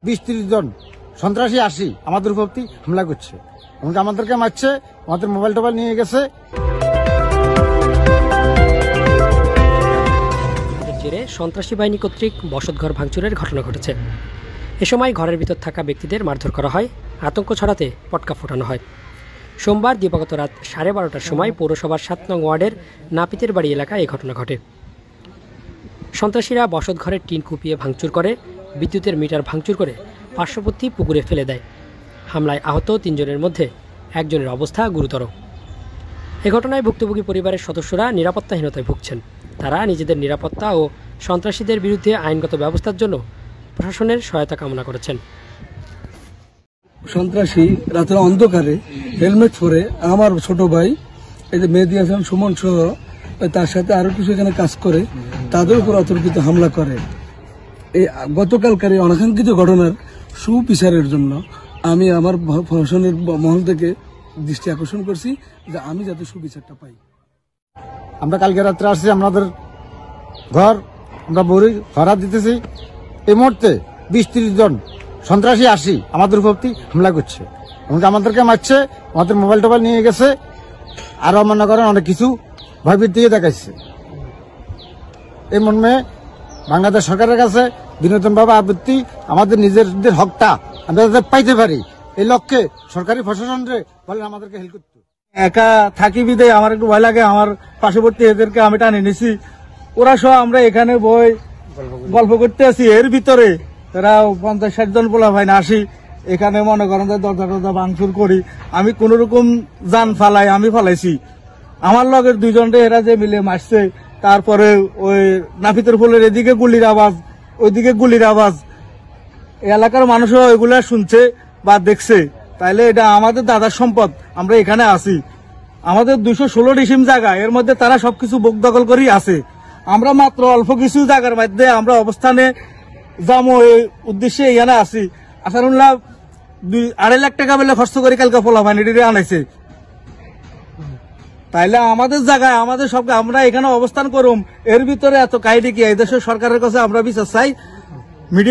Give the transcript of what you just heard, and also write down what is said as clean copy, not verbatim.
20-30 জন সন্ত্রাসী আসি আমাদের উপর হামলা করছে, এমনকি আমাদেরকে মারছে, আমাদের মোবাইল টোবাইল নিয়ে গেছে। জেরে সন্ত্রাসী বাহিনী কর্তৃক বসতঘর ভাঙচুরের ঘটনা ঘটেছে। এ সময় ঘরের ভিতর থাকা ব্যক্তিদের মারধর করা হয়, আতঙ্ক ছড়াতে পটকা ফোটানো হয়। সোমবার দিবাগত রাত 12:30টার সময় পৌরসভার 7 নং ওয়ার্ডের নাপিতের বাড়ি এলাকায় এই ঘটনা ঘটে। সন্ত্রাসীরা বসতঘরের টিন কুপিয়ে ভাঙচুর করে, বিদ্যুতের মিটার ভাঙচুর করে পার্শ্ববর্তী পুকুরে ফেলে দেয়। হামলায় আহত 3 জনের মধ্যে একজনের অবস্থা গুরুতর। এ ঘটনায় ভুক্তভোগী পরিবারের সদস্যরা নিরাপত্তাহীনতায় ভুগছেন। তারা নিজেদের নিরাপত্তা ও সন্ত্রাসীদের বিরুদ্ধে আইনগত ব্যবস্থার জন্য প্রশাসনের সহায়তা কামনা করেছেন। সন্ত্রাসী রাতের অন্ধকারে হেলমেট পরে আমার ছোট ভাই এই যে মেহেদী হাসান সুমন সহ তার সাথে আরো কিছু এখানে কাজ করে তাদের উপর অতর্কিত হামলা করে। এই গতকালকার অনাকাঙ্ক্ষিত ঘটনার সুবিচারের জন্য আমি আমার প্রশাসনের মহল থেকে দৃষ্টি আকর্ষণ করছি যে আমি যাতে সুবিচারটা পাই। আমরা কালকে রাত্রে আসছি, আমাদের ঘর আমরা বড়ি ভাড়া দিতেছি। এই মুহূর্তে 20-30 জন সন্ত্রাসী আসি আমাদের উপর হামলা করছে, এমনকি আমাদেরকে মারছে, আমাদের মোবাইল টোবাইল নিয়ে গেছে, আরো মনে করেন অনেক কিছু ভয়ভীতি দিয়ে দেখাচ্ছে। এই মর্মে বাংলাদেশ সরকারের কাছে বিনোদনভাবে আবৃত্তি, আমাদের নিজেদের হকটা আমরা যাতে পাইতে পারি, এই লক্ষ্যে সরকারি প্রশাসনরে বলেন আমাদেরকে হেল্প করতে। একা থাকি বিদে আমার একটু ভয় লাগে, আমার পার্শ্ববর্তী এদেরকে আমি টানে নিছি, ওরা সহ আমরা এখানে বই গল্প করতে আছি। এর ভিতরে এরা 50-60 জন পোলা ভাই না আসি, এখানে মনে করেন যে দরজা টরজা ভাঙচুর করি। আমি কোন রকম যান ফালাই, আমি ফালাইছি। আমার লগের 2 জনরে এরা যে মিলে মারছে, তারপরে ওই নাফিতের ফুলের এদিকে গুলির আওয়াজ, ওইদিকে গুলির আওয়াজ, এলাকার মানুষও এগুলা শুনছে বা দেখছে। তাইলে এটা আমাদের দাদার সম্পদ, আমরা এখানে আছি। আমাদের 216 ডিসিম জায়গা, এর মধ্যে তারা সবকিছু বুক দখল করেই আছে। আমরা মাত্র অল্প কিছু জায়গার মধ্যে আমরা অবস্থানে যাবো এই উদ্দেশ্যে এখানে আছি। আসারুল্লাহ 2-2.5 লাখ টাকা বেলে খরচ করে কালকে ফলা ভাইনিটি আনাইছে। তাইলে আমাদের জায়গায় আমাদের সব আমরা এখানে অবস্থান করুম, এর ভিতরে এত কাহিনী কি? এই দেশের সরকারের কাছে আমরা বিচার চাই। মিডিয়া